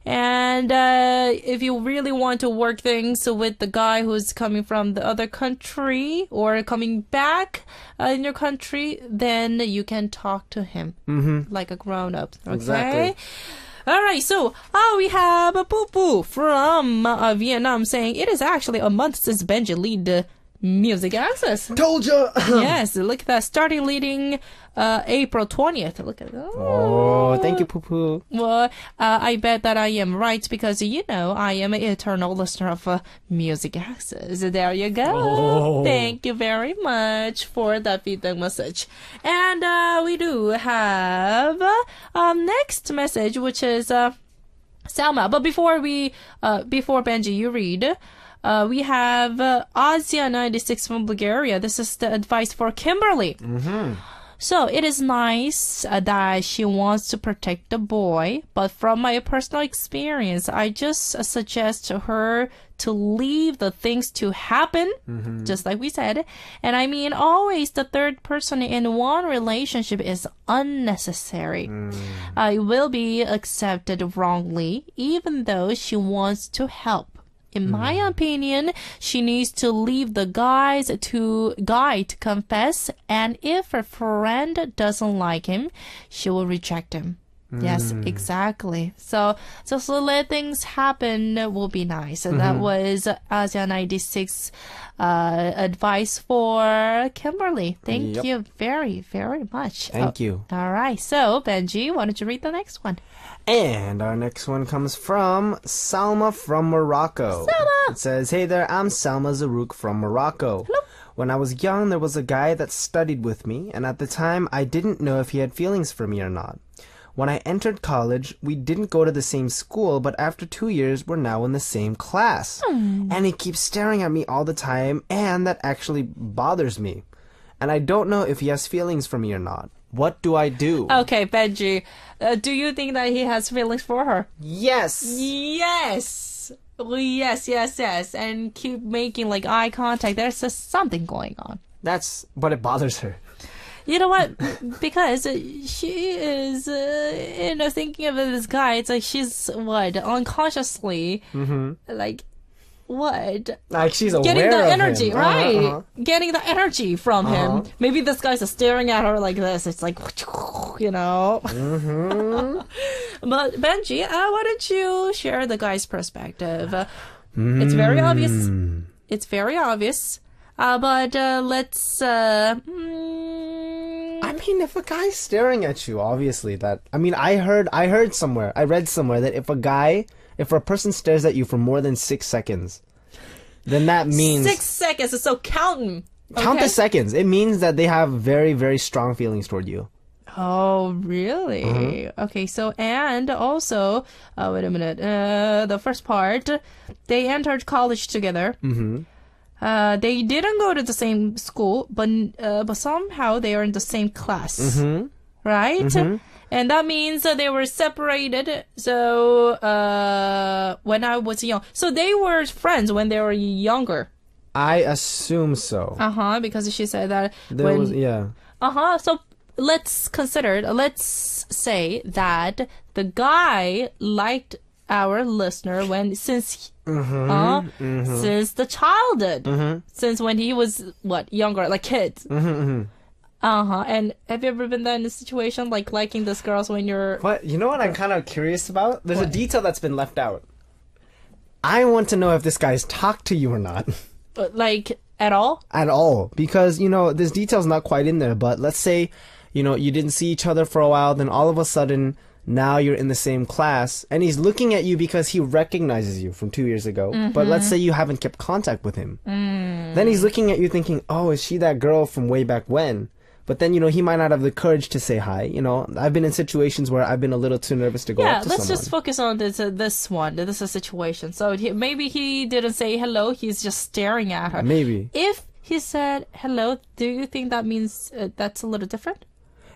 And if you really want to work things with the guy who's coming from the other country or coming back in your country, then you can talk to him like a grown-up. Okay? Exactly. All right, so we have a Poo Poo from Vietnam saying it is actually a month since Benji lead Music Access. Told you. Yes, look at that. Starting leading April 20th. Look at that. Oh, thank you, Poo Poo. Well, I bet that I am right because, I am an eternal listener of Music Access. There you go. Oh. Thank you very much for that feedback message. And we do have next message, which is Salma. But before Benji, you read. We have Asia96 from Bulgaria. This is the advice for Kimberly. So it is nice that she wants to protect the boy, but from my personal experience, I just suggest to her to leave the things to happen, just like we said. And I mean, always the third person in one relationship is unnecessary. It will be accepted wrongly, even though she wants to help. In my opinion, she needs to leave the guy to confess, and if her friend doesn't like him, she will reject him. Yes, exactly. So just let things happen will be nice. And that was Asia 96 advice for Kimberly. Thank you very, very much. Thank you. All right. So, Benji, why don't you read the next one? And our next one comes from Salma from Morocco. Salma! It says, hey there, I'm Salma Zarouk from Morocco. Hello. When I was young, there was a guy that studied with me, and at the time, I didn't know if he had feelings for me or not. When I entered college, we didn't go to the same school, but after 2 years, we're now in the same class. And he keeps staring at me all the time, and that actually bothers me. And I don't know if he has feelings for me or not. What do I do? Okay, Benji, do you think that he has feelings for her? Yes! Yes! Yes. And keep making like eye contact. There's just something going on. But it bothers her. You know what? Because she is, thinking of this guy. It's like she's, unconsciously, like, what? Like she's aware getting the of energy, him. right? Getting the energy from him. Maybe this guy's just staring at her like this. It's like, But Benji, why don't you share the guy's perspective? It's very obvious. It's very obvious. But let's. I mean, if a guy's staring at you, obviously I read somewhere that if a person stares at you for more than 6 seconds, then that means 6 seconds. So count the seconds. It means that they have very, very strong feelings toward you. Oh, really? Okay, so, and also, wait a minute. The first part, they entered college together. They didn't go to the same school, but somehow they are in the same class. Right? And that means that they were separated. So, when I was young. So they were friends when they were younger. I assume so. Because she said that So let's say that the guy liked our listener since the childhood, since when he was younger, like kids. And have you ever been there in a situation like liking this girls when you're... What? You know what I'm kind of curious about? There's a detail that's been left out. I want to know if this guy's talked to you or not. Like, at all? At all. Because, this detail's not quite in there, but let's say, you didn't see each other for a while, then all of a sudden, now you're in the same class, and he's looking at you because he recognizes you from 2 years ago. But let's say you haven't kept contact with him. Then he's looking at you thinking, oh, is she that girl from way back when? But then, he might not have the courage to say hi. I've been in situations where I've been a little too nervous to go up to let's someone. just focus on this one. This is a situation. So maybe he didn't say hello. He's just staring at her. Maybe. If he said hello, do you think that means that's a little different?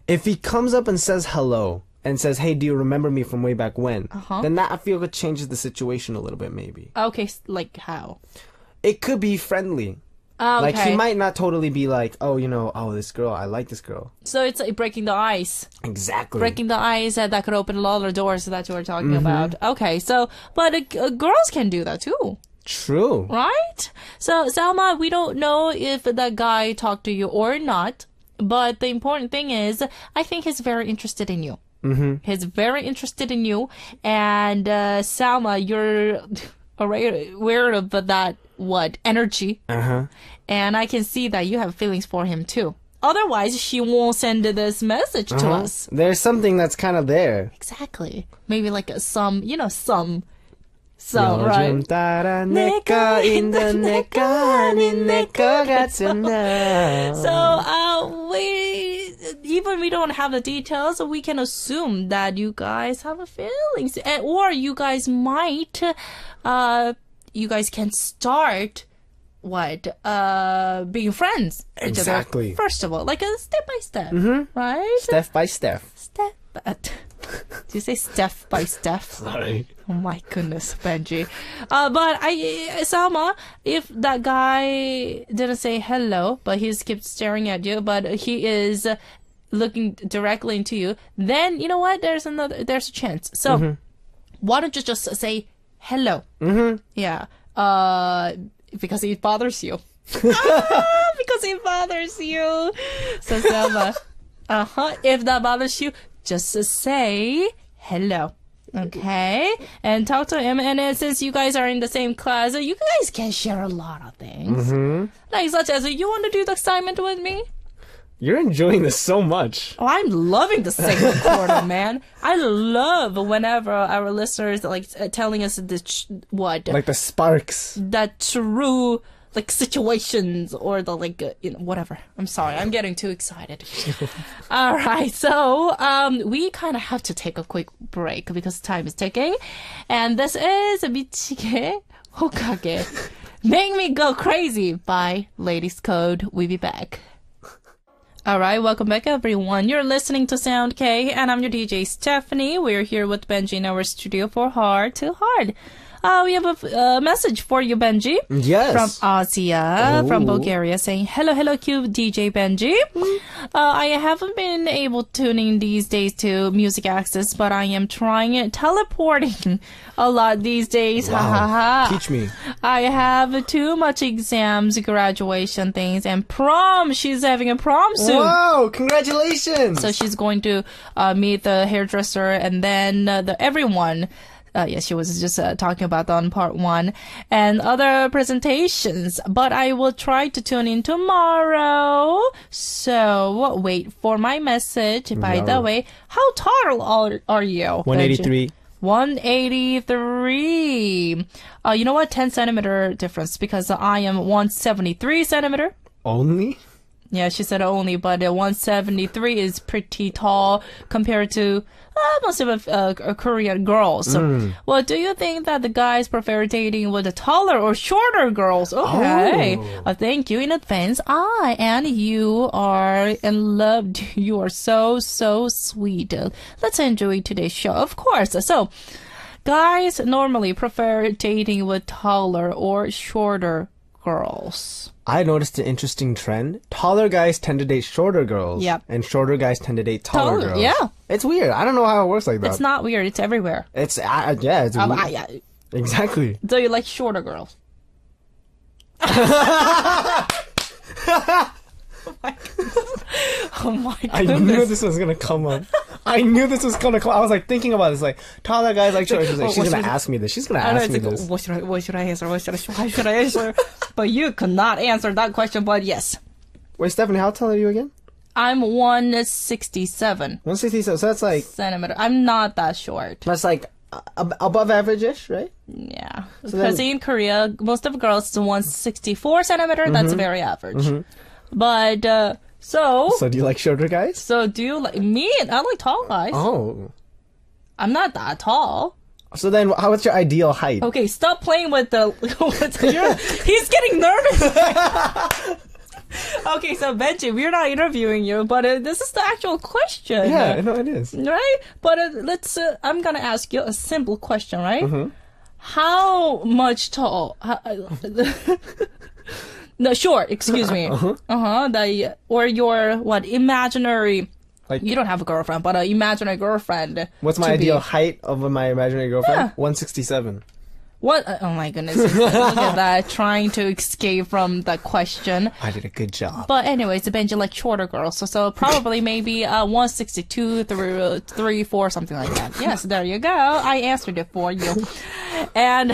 If he comes up and says hello and says, hey, do you remember me from way back when? Then that, I feel, it changes the situation a little bit, maybe. Okay, like how? It could be friendly. Okay. Like, he might not totally be like, oh, this girl, I like this girl. So it's like breaking the ice. Exactly. Breaking the ice, that could open a lot of doors that you were talking about. Okay, so, but girls can do that too. True. Right? So, Salma, we don't know if that guy talked to you or not, but the important thing is, I think he's very interested in you. He's very interested in you, and Salma, you're aware of that, energy. And I can see that you have feelings for him too. Otherwise, she won't send this message to us. There's something that's kind of there. Exactly. Maybe like some, right? So, we don't have the details, we can assume that you guys have feelings, or you guys might, you guys can start being friends. Exactly. First of all, like a step by step, right? Step by step. Do you say step by step? Sorry. Oh my goodness, Benji. But Salma, if that guy didn't say hello, but he keeps staring at you, but he is looking directly into you, then you know what? There's a chance. So why don't you just say hello? Yeah. Because it bothers you. Because it bothers you. So Selma, if that bothers you, just say hello. Okay? And talk to him. And since you guys are in the same class, you guys can share a lot of things. Like such as, you want to do the assignment with me? You're enjoying this so much. Oh, I'm loving the second quarter, man. I love whenever our listeners telling us like the sparks, that true situations or the whatever. I'm sorry, I'm getting too excited. All right, so we kind of have to take a quick break because time is ticking, and this is 미치게 혹하게 Make Me Go Crazy by Ladies Code. We'll be back. Alright, welcome back everyone. You're listening to Sound K, and I'm your DJ Stephanie. We're here with Benji in our studio for Heart to Heart. We have a message for you, Benji. Yes. From Asia, from Bulgaria, saying, hello, cute DJ Benji. I haven't been able to tune in these days to Music Access, but I am trying teleporting a lot these days. Wow. Teach me. I have too much exams, graduation things, and prom. She's having a prom soon. Wow, congratulations. So she's going to meet the hairdresser and then everyone. Yes, she was just talking about that on part 1 and other presentations, but I will try to tune in tomorrow. So wait for my message. By the way, how tall are you? 183. 183. You know what? 10 centimeter difference because I am 173 centimeter. Only? Yeah, she said only, but 173 is pretty tall compared to most of Korean girls. Well, do you think that the guys prefer dating with the taller or shorter girls? Okay. Oh. Thank you in advance. And you are in love. You are so, so sweet. Let's enjoy today's show. Of course. So, guys normally prefer dating with taller or shorter girls. I noticed an interesting trend. Taller guys tend to date shorter girls. Yep. And shorter guys tend to date taller girls. Yeah. It's weird. I don't know how it works like that. It's not weird. It's everywhere. It's weird. Exactly. Do you like shorter girls? Oh my goodness. I knew this was going to come up. I was like thinking about this, like, taller guys like shorter. She's going to ask me this. She's going to ask me this. What should I answer? How should I answer? But you could not answer that question, but yes. Wait, Stephanie, how tall are you again? I'm 167. 167, so that's like... centimeter. I'm not that short. That's like above average-ish, right? Yeah. So because in Korea, most of girls is 164 centimeter. That's very average. But So So do you like shorter guys? So do you like me? I like tall guys. Oh. I'm not that tall. So then, what's your ideal height? Okay, stop playing with the. He's getting nervous. Okay, so Benji, we're not interviewing you, but this is the actual question. Yeah, no, it is. Right? But let's. I'm gonna ask you a simple question, right? Mm-hmm. How much tall? No, short. Excuse me. Or your what imaginary? Like, You don't have a girlfriend, but an imaginary girlfriend. what's my to ideal be. height of my imaginary girlfriend? Yeah. 167. What? Oh my goodness. Look at that. Trying to escape from the question. I did a good job. But anyways, Benji like shorter girls. So probably maybe 162, 4, something like that. Yes, there you go. I answered it for you. And,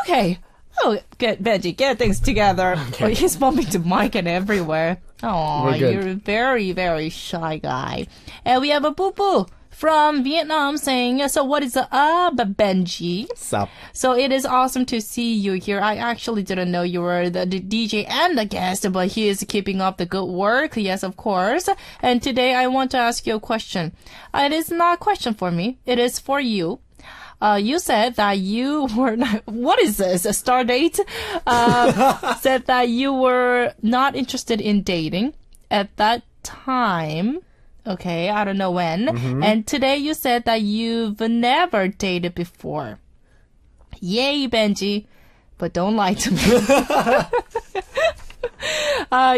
okay. Oh, get Benji, get things together. Okay. Oh, he's bumping the mic and everywhere. Oh, We're good. you're a very, very shy guy. And we have a boo-boo from Vietnam saying, so what is up, Benji? Sup? So it is awesome to see you here. I actually didn't know you were the DJ and the guest, but he is keeping up the good work. Yes, of course. And today I want to ask you a question. It is not a question for me. It is for you. You said that you were not, what is this? A star date? Said that you were not interested in dating at that time. Okay, I don't know when. And today you said that you've never dated before. Yay, Benji. But don't lie to me.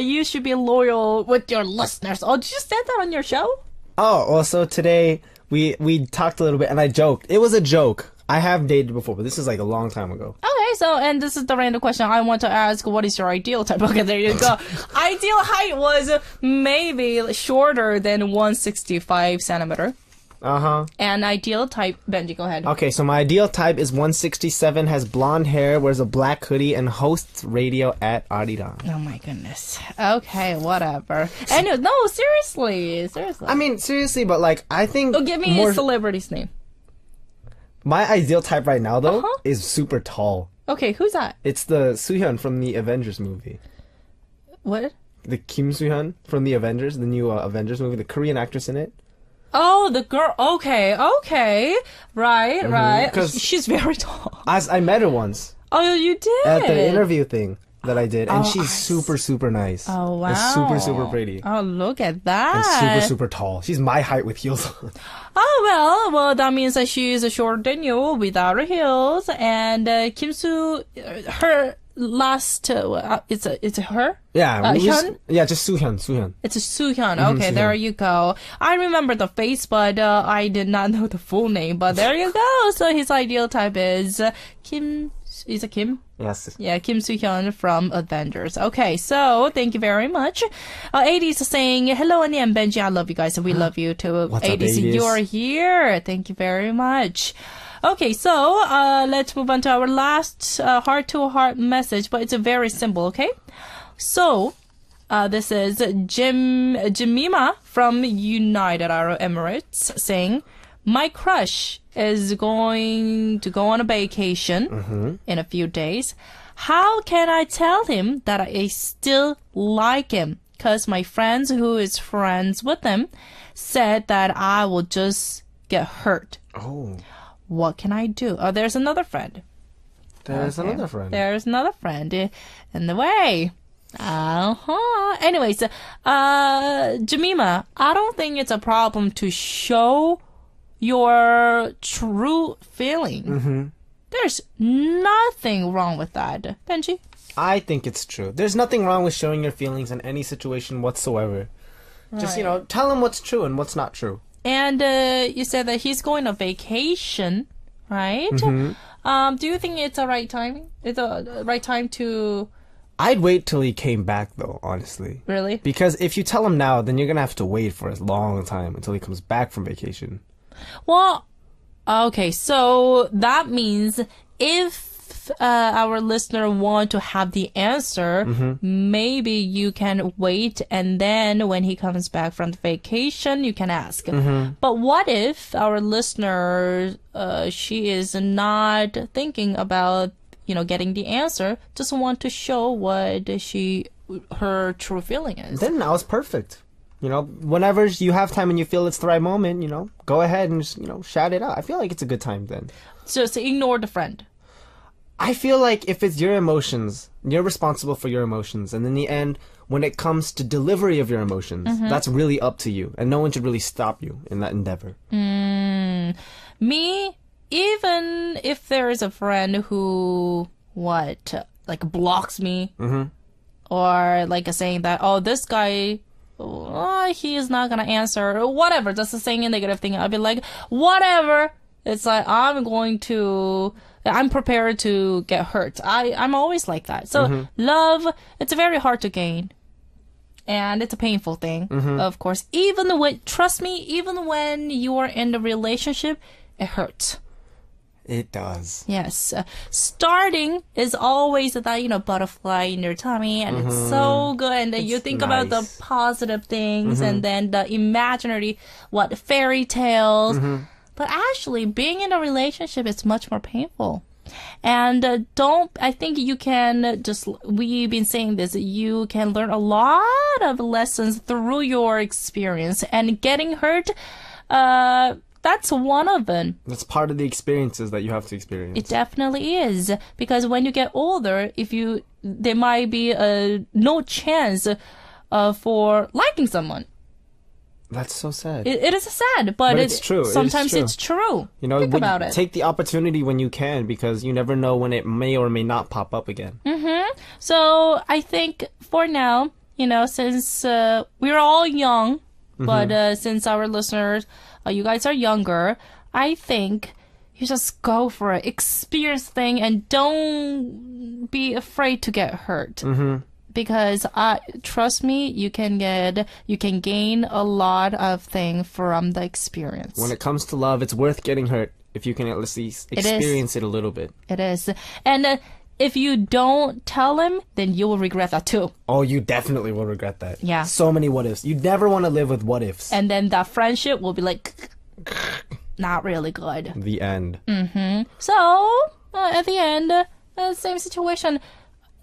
You should be loyal with your listeners. Oh, did you say that on your show? Oh, well, so today we talked a little bit, and I joked. It was a joke. I have dated before, but this is like a long time ago. Okay, so, and this is the random question I want to ask. What is your ideal type? Okay, there you go. Ideal height was maybe shorter than 165 centimeter. Uh-huh. And ideal type, Benji, go ahead. Okay, so my ideal type is 167, has blonde hair, wears a black hoodie, and hosts radio at Ariran. Oh my goodness. Okay, whatever. And no, seriously. I mean, seriously, but like, I think Oh, give me a celebrity's name. my ideal type right now, though, Uh-huh. is super tall. Okay, who's that? It's the Soo-hyun from the Avengers movie. What? The Kim Soo-hyun from the Avengers, the new Avengers movie, the Korean actress in it. Oh, the girl. Okay. Right. 'Cause- She's very tall. I met her once Oh, you did? at the interview thing that I did, and Oh, she's super, super nice. Oh, wow. And super, super pretty. Oh, look at that. And super, super tall. She's my height with heels on. Oh, well, that means that she is shorter than you without her heels. And Kim Soo, her last, it's a her? Yeah, Hyun? yeah, just Soo-hyun. It's a Soo-hyun. Okay, Soo-hyun. there you go. I remember the face, but I did not know the full name. But there you go. So his ideal type is Kim. Is it Kim? Yes. Yeah, Kim Soo-hyun from Avengers. Okay, so thank you very much. 80s is saying, hello, Annie and Benji. I love you guys, and we love you too. What's up, 80s, 80s? you're here. Thank you very much. Okay, so let's move on to our last heart-to-heart message, but it's very simple, okay? So, this is Jemima from United Arab Emirates saying, my crush is going to go on a vacation in a few days. How can I tell him that I still like him? Because my friends who is friends with him said that I will just get hurt. Oh. What can I do? Oh, there's another friend. There's Okay. another friend. There's another friend in the way. Anyways, Jemima, I don't think it's a problem to show your true feeling. There's nothing wrong with that. Benji? I think it's true. There's nothing wrong with showing your feelings in any situation whatsoever. Just, Right. tell him what's true and what's not true. And you said that he's going on vacation, right? Do you think it's a right time? It's a right time to I'd wait till he came back, though, honestly. really? Because if you tell him now, then you're going to have to wait for a long time until he comes back from vacation. Well, okay, so that means if our listener want to have the answer, maybe you can wait, and then when he comes back from the vacation, you can ask. But what if our listener, she is not thinking about getting the answer, just want to show what she her true feeling is. Then now it's perfect. You know, whenever you have time and you feel it's the right moment, you know, go ahead and just, you know, shout it out. I feel like it's a good time then. Just ignore the friend. I feel like if it's your emotions, you're responsible for your emotions. And in the end, when it comes to delivery of your emotions, that's really up to you. And no one should really stop you in that endeavor. Me, even if there is a friend who, like blocks me, or like saying that, oh, this guy, he is not gonna answer, or whatever, just saying a negative thing, I'll be like, whatever. It's like, I'm prepared to get hurt. I'm always like that. So love, it's very hard to gain. And it's a painful thing, of course. Trust me, even when you are in a relationship, it hurts. It does. Yes. Starting is always that, you know, butterfly in your tummy, and it's so good. And then you think about the positive things, and then the imaginary, fairy tales. But actually, being in a relationship is much more painful. And I think you can we've been saying this, you can learn a lot of lessons through your experience. And getting hurt, that's one of them. That's part of the experiences that you have to experience. It definitely is. Because when you get older, there might be no chance for liking someone. That's so sad. It is sad, but it's true. Sometimes it's true. You know, think about it. Take the opportunity when you can, because you never know when it may or may not pop up again. So I think for now, you know, since we're all young, but since our listeners, you guys are younger, I think you just go for it, experience thing, and don't be afraid to get hurt. Because trust me, you can gain a lot of things from the experience. When it comes to love, it's worth getting hurt if you can at least experience it a little bit. It is. And if you don't tell him, then you will regret that too. Oh, you definitely will regret that. Yeah. So many what ifs. You never want to live with what ifs. And then that friendship will be like, not really good. The end. So, at the end, same situation.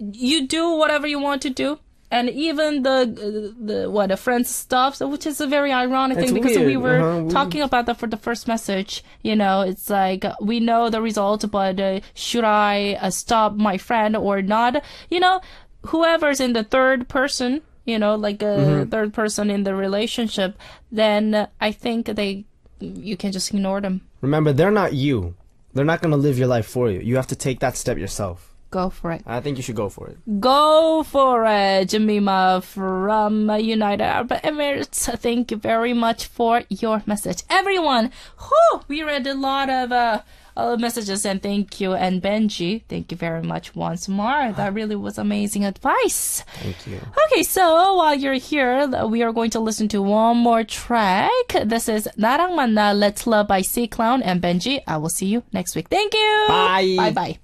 You do whatever you want to do, and even the friends stuff, which is a very ironic thing, because weird. we were talking about that for the first message. You know, it's like, we know the result, but should I stop my friend or not? You know, whoever's in the third person, you know, like a third person in the relationship, then I think you can just ignore them. Remember, they're not you. They're not going to live your life for you. You have to take that step yourself. Go for it. I think you should go for it. Go for it, Jemima from United Arab Emirates. Thank you very much for your message. Everyone, we read a lot of messages, and thank you. And Benji, thank you very much once more. That really was amazing advice. Thank you. Okay, so while you're here, we are going to listen to one more track. This is 나랑 만나 Let's Love by C Clown and Benji. I will see you next week. Thank you. Bye. Bye-bye.